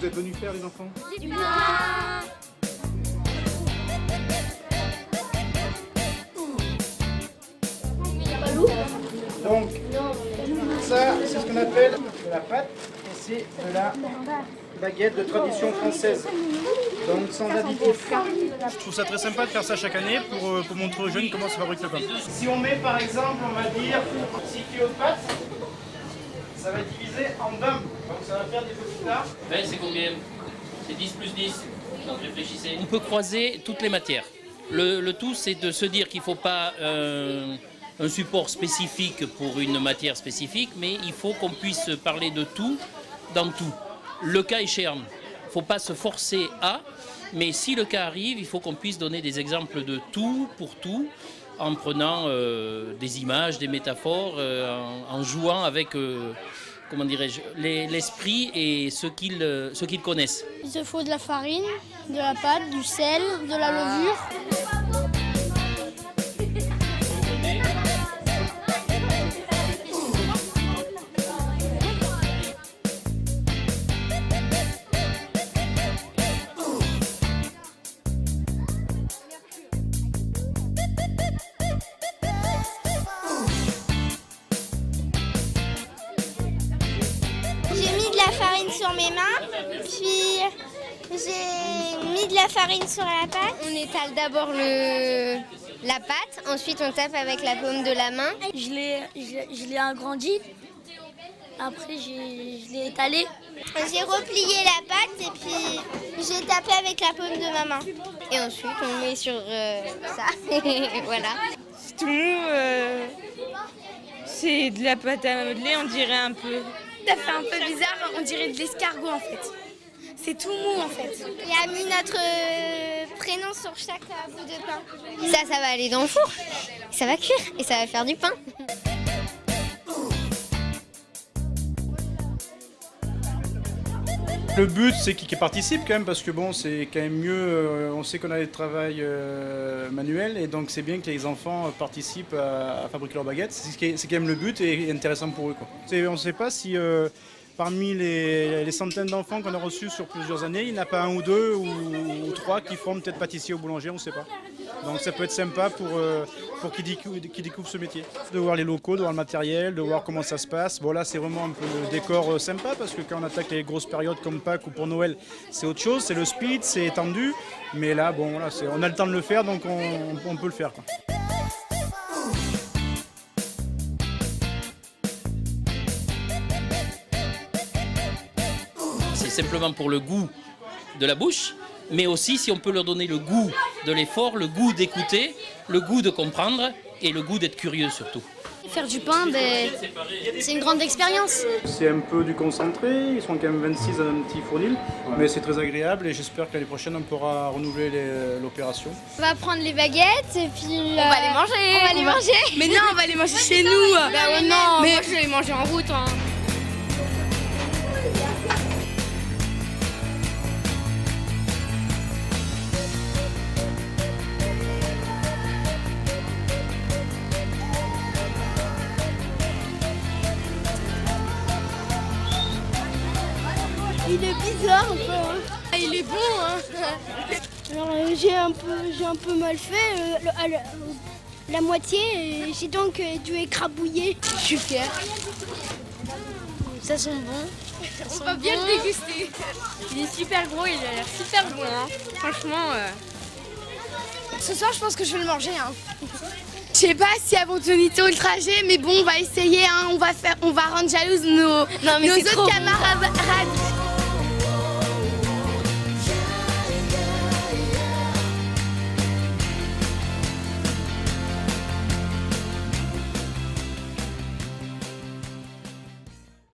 êtes venus faire les enfants? Du pain. Donc, ça, c'est ce qu'on appelle de la pâte et c'est de la baguette de tradition française. Donc, sans additifs. Je trouve ça très sympa de faire ça chaque année pour montrer aux jeunes comment se fabrique le pain. Si on met par exemple, on va dire 6 kg de pâte, ça va être divisé en 20. Donc, ça va faire des petits plats. 20, c'est combien? C'est 10 plus 10. Donc réfléchissez. On peut croiser toutes les matières. Le tout, c'est de se dire qu'il ne faut pas un support spécifique pour une matière spécifique, mais il faut qu'on puisse parler de tout dans tout. Le cas échéant, il ne faut pas se forcer à, mais si le cas arrive, il faut qu'on puisse donner des exemples de tout pour tout, en prenant des images, des métaphores, en jouant avec comment dirais-je, l'esprit et ce qu'ils connaissent. Il te faut de la farine, de la pâte, du sel, de la levure. J'ai mis de la farine sur mes mains, puis j'ai mis de la farine sur la pâte. On étale d'abord la pâte, ensuite on tape avec la paume de la main. Je l'ai agrandi, après je l'ai étalé. J'ai replié la pâte et puis j'ai tapé avec la paume de ma main. Et ensuite on met sur ça, voilà. C'est tout mou, c'est de la pâte à modeler, on dirait un peu. Ça fait un peu bizarre, on dirait de l'escargot en fait. C'est tout mou en fait. Il a mis notre prénom sur chaque bout de pain. Ça va aller dans le four, ça va cuire et ça va faire du pain. Le but, c'est qu'ils participent quand même, parce que bon, c'est quand même mieux, on sait qu'on a des travails manuels, et donc c'est bien que les enfants participent à fabriquer leurs baguettes. C'est quand même le but et intéressant pour eux, quoi. On ne sait pas si parmi les centaines d'enfants qu'on a reçus sur plusieurs années, il n'y en a pas un ou deux ou trois qui feront peut-être pâtissier ou boulanger, on ne sait pas. Donc ça peut être sympa pour qu'ils découvrent ce métier. De voir les locaux, de voir le matériel, de voir comment ça se passe. Bon là c'est vraiment un peu le décor sympa, parce que quand on attaque les grosses périodes comme Pâques ou pour Noël, c'est autre chose, c'est le speed, c'est étendu. Mais là, bon, voilà, on a le temps de le faire, donc on peut le faire, quoi. C'est simplement pour le goût de la bouche, mais aussi si on peut leur donner le goût de l'effort, le goût d'écouter, le goût de comprendre et le goût d'être curieux surtout. Faire du pain, c'est une grande expérience. C'est un peu du concentré, ils sont quand même 26 dans un petit fournil, mais c'est très agréable et j'espère que l'année prochaine on pourra renouveler l'opération. On va prendre les baguettes et puis... On va les manger. On va les manger. Mais non, on va les manger chez nous. Bah ouais, non, moi je vais les manger en route. Hein. Il est bizarre un peu. Hein. Ah, il est bon, hein. Alors j'ai un peu mal fait la moitié et j'ai donc dû écrabouiller. Je suis fière. Ça sent bon. On va bien le déguster. Il est super gros, il a l'air super bon, hein. Franchement. Ce soir je pense que je vais le manger. Hein. Je sais pas si elles vont tenir tout le trajet, mais bon, on va essayer. Hein. On va rendre jalouses nos autres camarades.